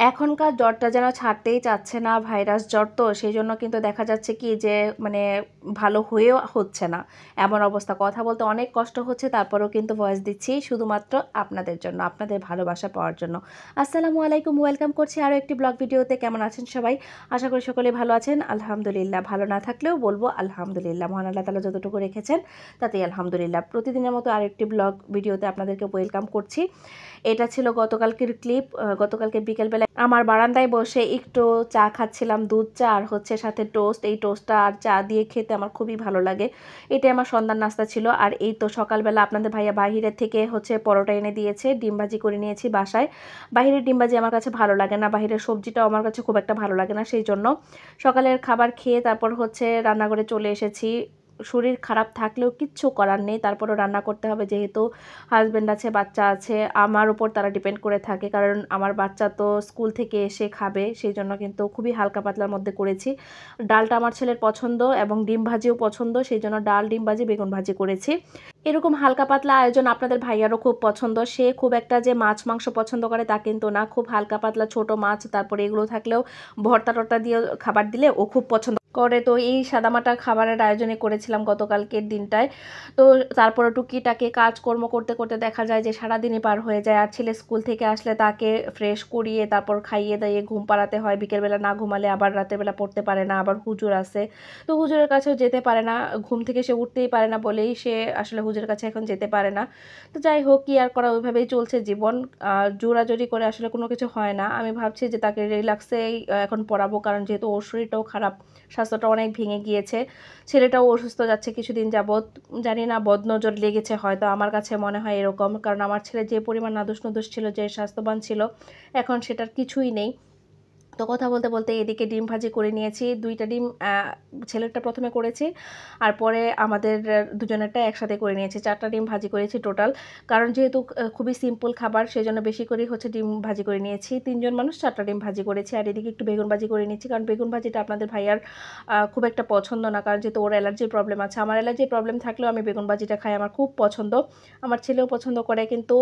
এখনকার জ্বরটা যেন ছাড়তেই চাচ্ছে না, ভাইরাস জ্বর তো সেইজন্য কিন্তু দেখা যাচ্ছে কি যে মানে ভালো হয়েও হচ্ছে না, এমন অবস্থা। কথা বলতে অনেক কষ্ট হচ্ছে, তারপরেও কিন্তু ভয়েস দিচ্ছি শুধুমাত্র আপনাদের জন্য, আপনাদের ভালোবাসা পাওয়ার জন্য। আসসালামু আলাইকুম, ওয়েলকাম করছি আরও একটি ব্লগ ভিডিওতে। কেমন আছেন সবাই? আশা করি সকলে ভালো আছেন। আলহামদুলিল্লাহ, ভালো না থাকলেও বলবো আলহামদুলিল্লাহ, মহান আল্লাহ তাআলা যতটুকু রেখেছেন তাতেই আলহামদুলিল্লাহ। প্রতিদিনের মতো আরেকটি ব্লগ ভিডিওতে আপনাদেরকে ওয়েলকাম করছি। এটা ছিল গতকালকের ক্লিপ। গতকালকে বিকেলবেলা আমার বারান্দায় বসে একটু চা খাচ্ছিলাম, দুধ চা আর হচ্ছে সাথে টোস্ট। এই টোস্টটা আর চা দিয়ে খেতে আমার খুবই ভালো লাগে। এটাই আমার সন্ধ্যার নাস্তা ছিল। আর এই তো সকালবেলা আপনাদের ভাইয়া বাহিরের থেকে হচ্ছে পরোটা এনে দিয়েছে, ডিম ভাজি করে নিয়েছি বাসায়। বাহিরের ডিম ভাজি আমার কাছে ভালো লাগে না, বাহিরের সবজিটাও আমার কাছে খুব একটা ভালো লাগে না, সেই জন্য সকালের খাবার খেয়ে তারপর হচ্ছে রান্নাঘরে চলে এসেছি। শরীর খারাপ থাকলেও কিচ্ছু করার নেই, তারপরও রান্না করতে হবে, যেহেতু হাজব্যান্ড আছে, বাচ্চা আছে, আমার উপর তারা ডিপেন্ড করে থাকে, কারণ আমার বাচ্চা তো স্কুল থেকে এসে খাবে, সেই জন্য কিন্তু খুবই হালকা পাতলার মধ্যে করেছি। ডালটা আমার ছেলের পছন্দ এবং ডিম ভাজিও পছন্দ, সেই জন্য ডাল, ডিম ভাজি, বেগুন ভাজি করেছি। এরকম হালকা পাতলা আয়োজন আপনাদের ভাইয়ারও খুব পছন্দ। সে খুব একটা যে মাছ মাংস পছন্দ করে তা কিন্তু না, খুব হালকা পাতলা ছোট মাছ তারপরে এগুলো থাকলেও ভর্তা টর্তা দিয়ে খাবার দিলে ও খুব পছন্দ করে। তো এই সাদামাটা খাবারের আয়োজনে করেছিলাম গতকালকের দিনটায়। তো তারপরে টুকিটাকে কাজকর্ম করতে করতে দেখা যায় যে সারাদিনই পার হয়ে যায়। আর ছেলে স্কুল থেকে আসলে তাকে ফ্রেশ করিয়ে তারপর খাইয়ে দাইয়ে ঘুম পাড়াতে হয়। বিকেলবেলা না ঘুমালে আবার রাতের বেলা পড়তে পারে না, আবার হুজুর আছে, তো হুজুরের কাছেও যেতে পারে না। ঘুম থেকে সে উঠতেই পারে না বলেই সে আসলে হুজুরের কাছে এখন যেতে পারে না। তো যাই হোক, কি আর করা, ওইভাবেই চলছে জীবন। জোরাজুরি করে আসলে কোনো কিছু হয় না। আমি ভাবছি যে তাকে রিল্যাক্সেই এখন পড়াবো, কারণ যেহেতু ওর শরীরটাও খারাপ, স্বাস্থ্যটা অনেক ভেঙে গিয়েছে। ছেলেটাও অসুস্থ যাচ্ছে কিছুদিন যাবৎ। জানি না বদনজর লেগেছে হয়তো, আমার কাছে মনে হয় এরকম, কারণ আমার ছেলে যে পরিমাণ নাদুস নুদুস ছিল, যে স্বাস্থ্যবান ছিল, এখন সেটার কিছুই নেই। তো কথা বলতে বলতে এদিকে ডিম ভাজি করে নিয়েছি, 2টা ডিম ছেলেরটা প্রথমে করেছি, আর পরে আমাদের দুজনেরটা একসাথে করে নিয়েছি। 4টা ডিম ভাজি করেছি টোটাল, কারণ যেহেতু খুবই সিম্পল খাবার, সেই জন্য বেশি করে হচ্ছে ডিম ভাজি করে নিয়েছি। 3জন মানুষ, 4টা ডিম ভাজি করেছি। আর এদিকে একটু বেগুন ভাজি করে নিয়েছি, কারণ বেগুন ভাজিটা আপনাদের ভাইয়ার খুব একটা পছন্দ না, কারণ যেহেতু ওর অ্যালার্জির প্রবলেম আছে। আমার অ্যালার্জির প্রবলেম থাকলেও আমি বেগুন ভাজিটা খাই, আমার খুব পছন্দ, আমার ছেলেও পছন্দ করে। কিন্তু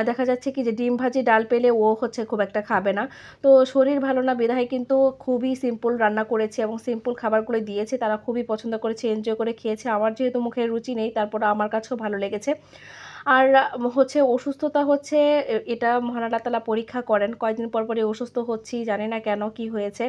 দেখা যাচ্ছে কি যে ডিম ভাজি ডাল পেলে ও হচ্ছে খুব একটা খাবে না। তো শরীর ভালো না বিধায় কিন্তু খুবই সিম্পল রান্না করেছি এবং সিম্পল খাবারগুলো দিয়েছি, তারা খুবই পছন্দ করেছে, এনজয় করে খেয়েছে। আমার যেহেতু মুখে রুচি নেই, তারপরে আমার কাছেও ভালো লেগেছে। আর হচ্ছে অসুস্থতা হচ্ছে এটা মহান আল্লাহ তাআলা পরীক্ষা করেন। কয়েকদিন পর পরই অসুস্থ হচ্ছি, জানি না কেন, কি হয়েছে।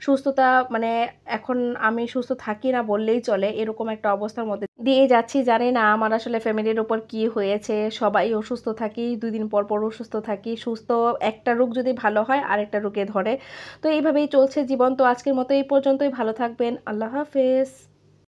সুস্থতা মানে এখন আমি সুস্থ থাকি না বললেই চলে, এরকম একটা অবস্থার মধ্যে দিয়ে যাচ্ছি। জানি না আমার আসলে ফ্যামিলির উপর কি হয়েছে, সবাই অসুস্থ থাকি, 2 দিন পর পর অসুস্থ থাকি। সুস্থ একটা রোগ যদি ভালো হয় আরেকটা রোগে ধরে। তো এইভাবেই চলছে জীবন। তো আজকের মতো এই পর্যন্তই, ভালো থাকবেন, আল্লাহ হাফেজ।